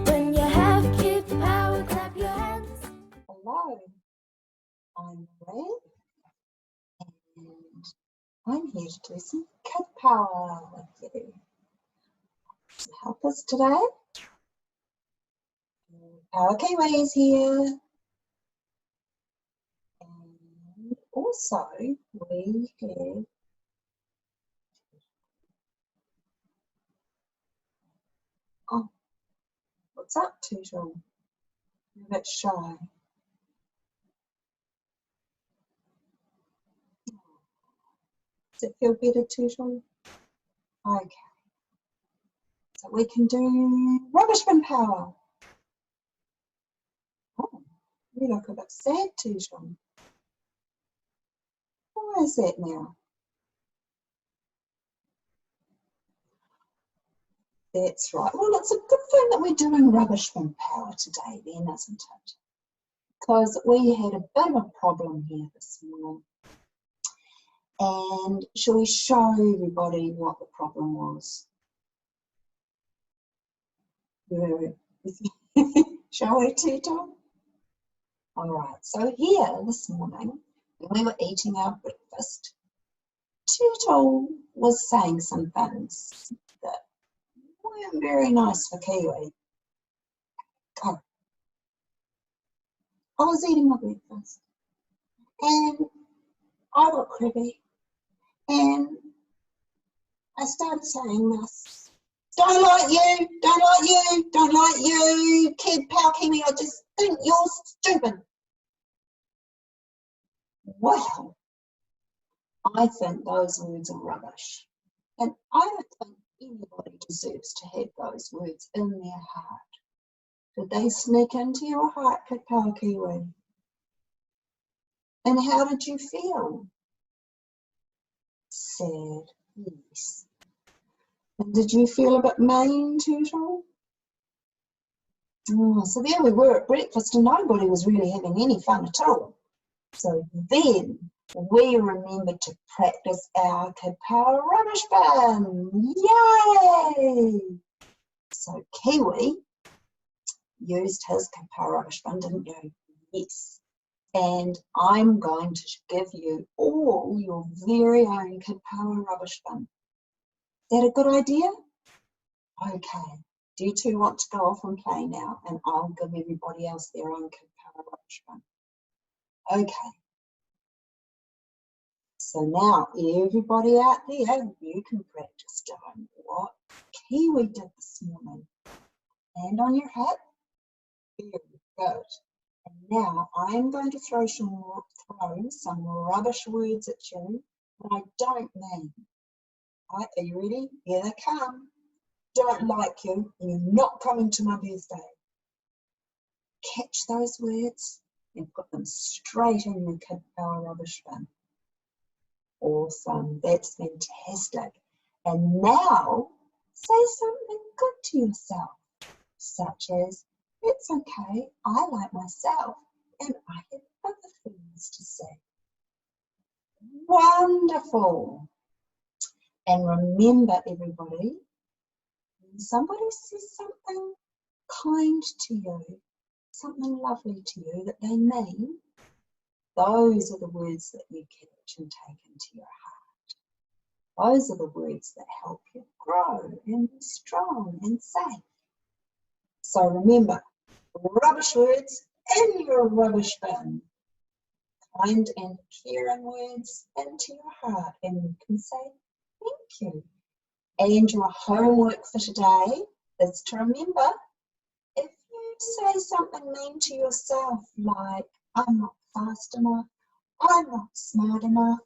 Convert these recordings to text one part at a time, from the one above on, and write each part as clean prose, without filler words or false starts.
When you have Kidpower, clap your hands. Hello, I'm Maree, and I'm here to do some Kidpower with you. To help us today, Kidpower Kiwi is here, and also we have what's up, Toodle? You're a bit shy. Does it feel better, Toodle? Okay. So we can do rubbish bin power. Oh, you look a bit sad, Toodle. Why is that now? That's right. Well, it's a good thing that we're doing rubbish bin power today then, isn't it? Because we had a bit of a problem here this morning. And shall we show everybody what the problem was? Shall we, Tito? All right, so here this morning, when we were eating our breakfast, Tito was saying some things that weren't very nice for Kiwi. Go. I was eating my breakfast and I got crabby and I started saying this. Don't like you, don't like you, don't like you, Kidpower Kiwi, I just think you're stupid. Well, I think those words are rubbish. And I don't think anybody deserves to have those words in their heart. Did they sneak into your heart, Kidpower Kiwi? And how did you feel? Sad, yes. And did you feel a bit mean, Turtle? Oh, so there we were at breakfast and nobody was really having any fun at all. So then we remembered to practice our Kidpower rubbish bin. Yay! So Kiwi used his Kidpower rubbish bin, didn't you? Yes. And I'm going to give you all your very own Kidpower rubbish bin. Is that a good idea? Okay. Do you two want to go off and play now? And I'll give everybody else their own Kidpower rubbish bin. Okay. So now everybody out there, you can practice doing what Kiwi did this morning. Hand on your hip. Very good. And now I'm going to throw some rubbish words at you that I don't mean. Right, are you ready? Here they come. Don't like you, and you're not coming to my birthday. Catch those words and put them straight in your Kidpower rubbish bin. Awesome, that's fantastic. And now say something good to yourself, such as, it's okay, I like myself and I have other things to say. Wonderful. And remember, everybody, when somebody says something kind to you, something lovely to you that they mean, those are the words that you catch and take into your heart. Those are the words that help you grow and be strong and safe. So remember, rubbish words in your rubbish bin. Kind and caring words into your heart, and you can say thank you. And your homework for today is to remember, if you say something mean to yourself like, I'm not fast enough, I'm not smart enough,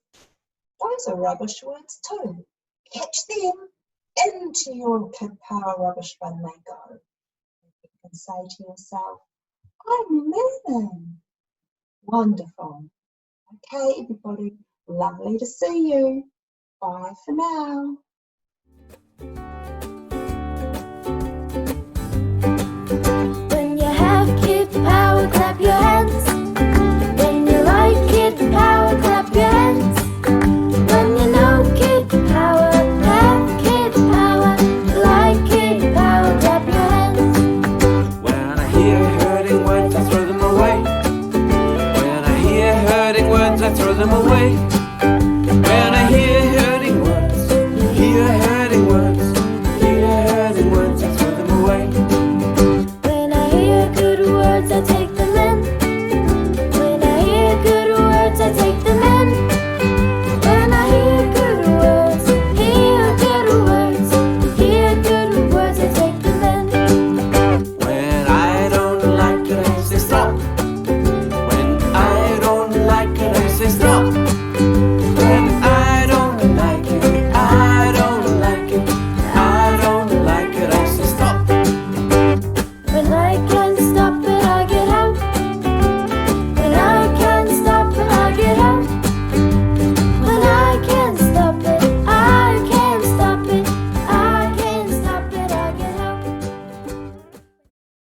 those are rubbish words too. Catch them into your Kidpower rubbish bin they go. You can say to yourself, I'm learning. Wonderful. Okay, everybody, lovely to see you. Bye for now. When you have Kidpower, clap your hands. When you like Kidpower, clap your hands. When you away.